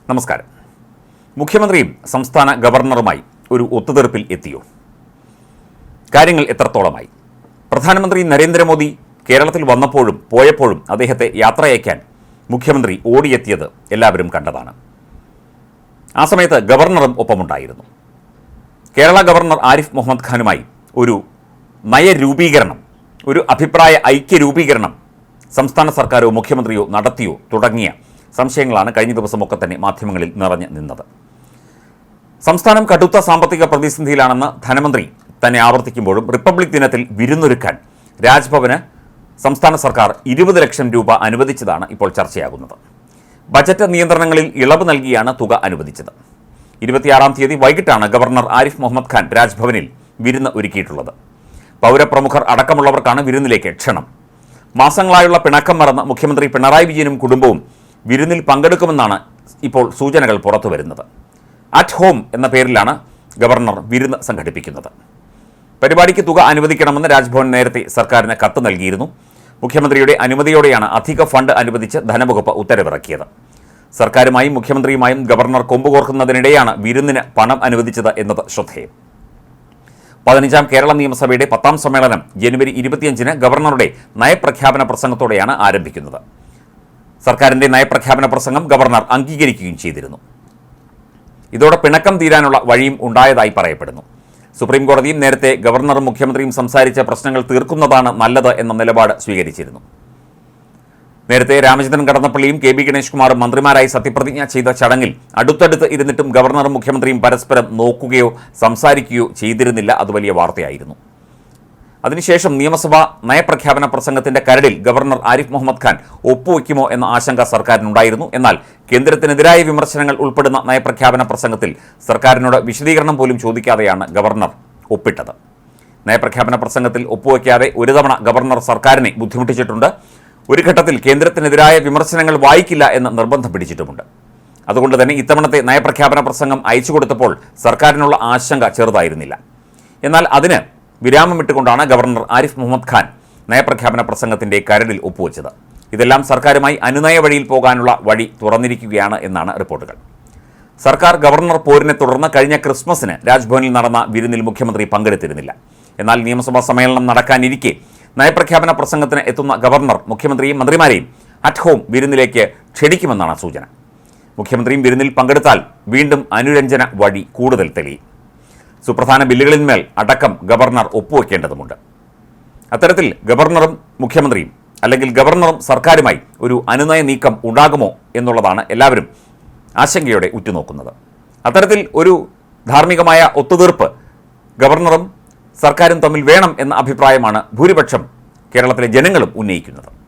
നമസ്കാരം. മുഖ്യമന്ത്രിയും സംസ്ഥാന ഗവർണറുമായി ഒരു ഒത്തുതീർപ്പിൽ എത്തിയോ? കാര്യങ്ങൾ എത്രത്തോളമായി? പ്രധാനമന്ത്രി നരേന്ദ്രമോദി കേരളത്തിൽ വന്നപ്പോഴും പോയപ്പോഴും അദ്ദേഹത്തെ യാത്രയയക്കാൻ മുഖ്യമന്ത്രി ഓടിയെത്തിയത് എല്ലാവരും കണ്ടതാണ്. ആ സമയത്ത് ഗവർണറും ഒപ്പമുണ്ടായിരുന്നു. കേരള ഗവർണർ ആരിഫ് മുഹമ്മദ് ഖാനുമായി ഒരു നയരൂപീകരണം, ഒരു അഭിപ്രായ ഐക്യരൂപീകരണം സംസ്ഥാന സർക്കാരോ മുഖ്യമന്ത്രിയോ നടത്തിയോ തുടങ്ങിയ സംശയങ്ങളാണ് കഴിഞ്ഞ ദിവസമൊക്കെ തന്നെ മാധ്യമങ്ങളിൽ നിറഞ്ഞു നിന്നത്. സംസ്ഥാനം കടുത്ത സാമ്പത്തിക പ്രതിസന്ധിയിലാണെന്ന് ധനമന്ത്രി തന്നെ ആവർത്തിക്കുമ്പോഴും റിപ്പബ്ലിക് ദിനത്തിൽ വിരുന്നൊരുക്കാൻ രാജ്ഭവന് സംസ്ഥാന സർക്കാർ 20 ലക്ഷം രൂപ അനുവദിച്ചതാണ് ഇപ്പോൾ ചർച്ചയാകുന്നത്. ബജറ്റ് നിയന്ത്രണങ്ങളിൽ ഇളവ് നൽകിയാണ് തുക അനുവദിച്ചത്. 26-ാം തീയതി വൈകിട്ടാണ് ഗവർണർ ആരിഫ് മുഹമ്മദ് ഖാൻ രാജ്ഭവനിൽ വിരുന്ന് ഒരുക്കിയിട്ടുള്ളത്. പൗരപ്രമുഖർ അടക്കമുള്ളവർക്കാണ് വിരുന്നിലേക്ക് ക്ഷണം. മാസങ്ങളായുള്ള പിണക്കം മറന്ന് മുഖ്യമന്ത്രി പിണറായി വിജയനും കുടുംബവും വിരുന്നിൽ പങ്കെടുക്കുമെന്നാണ് ഇപ്പോൾ സൂചനകൾ പുറത്തുവരുന്നത്. അറ്റ് ഹോം എന്ന പേരിലാണ് ഗവർണർ വിരുന്ന് സംഘടിപ്പിക്കുന്നത്. പരിപാടിക്ക് തുക അനുവദിക്കണമെന്ന് രാജ്ഭവൻ നേരത്തെ സർക്കാരിന് കത്ത് നൽകിയിരുന്നു. മുഖ്യമന്ത്രിയുടെ അനുമതിയോടെയാണ് അധിക ഫണ്ട് അനുവദിച്ച് ധനവകുപ്പ് ഉത്തരവിറക്കിയത്. സർക്കാരുമായും മുഖ്യമന്ത്രിയുമായും ഗവർണർ കൊമ്പുകോർക്കുന്നതിനിടെയാണ് വിരുന്നിന് പണം അനുവദിച്ചത് എന്നത് ശ്രദ്ധേയം. 15ാം കേരള നിയമസഭയുടെ 10ാം സമ്മേളനം ജനുവരി 25-ന് ഗവർണറുടെ നയപ്രഖ്യാപന പ്രസംഗത്തോടെയാണ് ആരംഭിക്കുന്നത്. സർക്കാരിൻ്റെ നയപ്രഖ്യാപന പ്രസംഗം ഗവർണർ അംഗീകരിക്കുകയും ചെയ്തിരുന്നു. ഇതോടെ പിണക്കം തീരാനുള്ള വഴിയും ഉണ്ടായതായി പറയപ്പെടുന്നു. സുപ്രീം കോടതിയും നേരത്തെ ഗവർണറും മുഖ്യമന്ത്രിയും സംസാരിച്ച പ്രശ്നങ്ങൾ തീർക്കുന്നതാണ് നല്ലത് എന്ന നിലപാട് സ്വീകരിച്ചിരുന്നു. നേരത്തെ രാമചന്ദ്രൻ കടന്നപ്പള്ളിയും കെ ബി ഗണേഷ് കുമാറും മന്ത്രിമാരായി സത്യപ്രതിജ്ഞ ചെയ്ത ചടങ്ങിൽ അടുത്തടുത്ത് ഇരുന്നിട്ടും ഗവർണറും മുഖ്യമന്ത്രിയും പരസ്പരം നോക്കുകയോ സംസാരിക്കുകയോ ചെയ്തിരുന്നില്ല. അത് വലിയ വാർത്തയായിരുന്നു. അതിനുശേഷം നിയമസഭാ നയപ്രഖ്യാപന പ്രസംഗത്തിന്റെ കരടിൽ ഗവർണർ ആരിഫ് മുഹമ്മദ് ഖാൻ ഒപ്പുവയ്ക്കുമോ എന്ന ആശങ്ക സർക്കാരിനുണ്ടായിരുന്നു. എന്നാൽ കേന്ദ്രത്തിനെതിരായ വിമർശനങ്ങൾ ഉൾപ്പെടുന്ന നയപ്രഖ്യാപന പ്രസംഗത്തിൽ സർക്കാരിനോട് വിശദീകരണം പോലും ചോദിക്കാതെയാണ് ഗവർണർ ഒപ്പിട്ടത്. നയപ്രഖ്യാപന പ്രസംഗത്തിൽ ഒപ്പുവയ്ക്കാതെ ഒരു തവണ ഗവർണർ സർക്കാരിനെ ബുദ്ധിമുട്ടിച്ചിട്ടുണ്ട്. ഒരു ഘട്ടത്തിൽ കേന്ദ്രത്തിനെതിരായ വിമർശനങ്ങൾ വായിക്കില്ല എന്ന് നിർബന്ധം പിടിച്ചിട്ടുമുണ്ട്. അതുകൊണ്ട് തന്നെ ഇത്തവണത്തെ നയപ്രഖ്യാപന പ്രസംഗം അയച്ചു കൊടുത്തപ്പോൾ സർക്കാരിനുള്ള ആശങ്ക ചെറുതായിരുന്നില്ല. എന്നാൽ അതിന് വിരാമമിട്ടുകൊണ്ടാണ് ഗവർണർ ആരിഫ് മുഹമ്മദ് ഖാൻ നയപ്രഖ്യാപന പ്രസംഗത്തിന്റെ കരടിൽ ഒപ്പുവെച്ചത്. ഇതെല്ലാം സർക്കാരുമായി അനുനയ വഴിയിൽ പോകാനുള്ള വഴി തുറന്നിരിക്കുകയാണ് എന്നാണ് റിപ്പോർട്ടുകൾ. സർക്കാർ ഗവർണർ പോരിനെ തുടർന്ന് കഴിഞ്ഞ ക്രിസ്മസിന് രാജ്ഭവനിൽ നടന്ന വിരുന്നിൽ മുഖ്യമന്ത്രി പങ്കെടുത്തിരുന്നില്ല. എന്നാൽ നിയമസഭാ സമ്മേളനം നടക്കാനിരിക്കെ നയപ്രഖ്യാപന പ്രസംഗത്തിന് എത്തുന്ന ഗവർണർ മുഖ്യമന്ത്രിയും മന്ത്രിമാരെയും അറ്റ് ഹോം വിരുന്നിലേക്ക് ക്ഷണിക്കുമെന്നാണ് സൂചന. മുഖ്യമന്ത്രിയും വിരുന്നിൽ പങ്കെടുത്താൽ വീണ്ടും അനുരഞ്ജന വഴി കൂടുതൽ തെളിയും. സുപ്രധാന ബില്ലുകളിന്മേൽ അടക്കം ഗവർണർ ഒപ്പുവെക്കേണ്ടതുണ്ട്. അത്തരത്തിൽ ഗവർണറും മുഖ്യമന്ത്രിയും അല്ലെങ്കിൽ ഗവർണറും സർക്കാരുമായി ഒരു അനുനയ നീക്കം ഉണ്ടാകുമോ എന്നുള്ളതാണ് എല്ലാവരും ആശങ്കയോടെ ഉറ്റുനോക്കുന്നത്. അത്തരത്തിൽ ഒരു ധാർമ്മികമായ ഒത്തുതീർപ്പ് ഗവർണറും സർക്കാരും തമ്മിൽ വേണം എന്ന അഭിപ്രായമാണ് ഭൂരിപക്ഷം കേരളത്തിലെ ജനങ്ങളും ഉന്നയിക്കുന്നത്.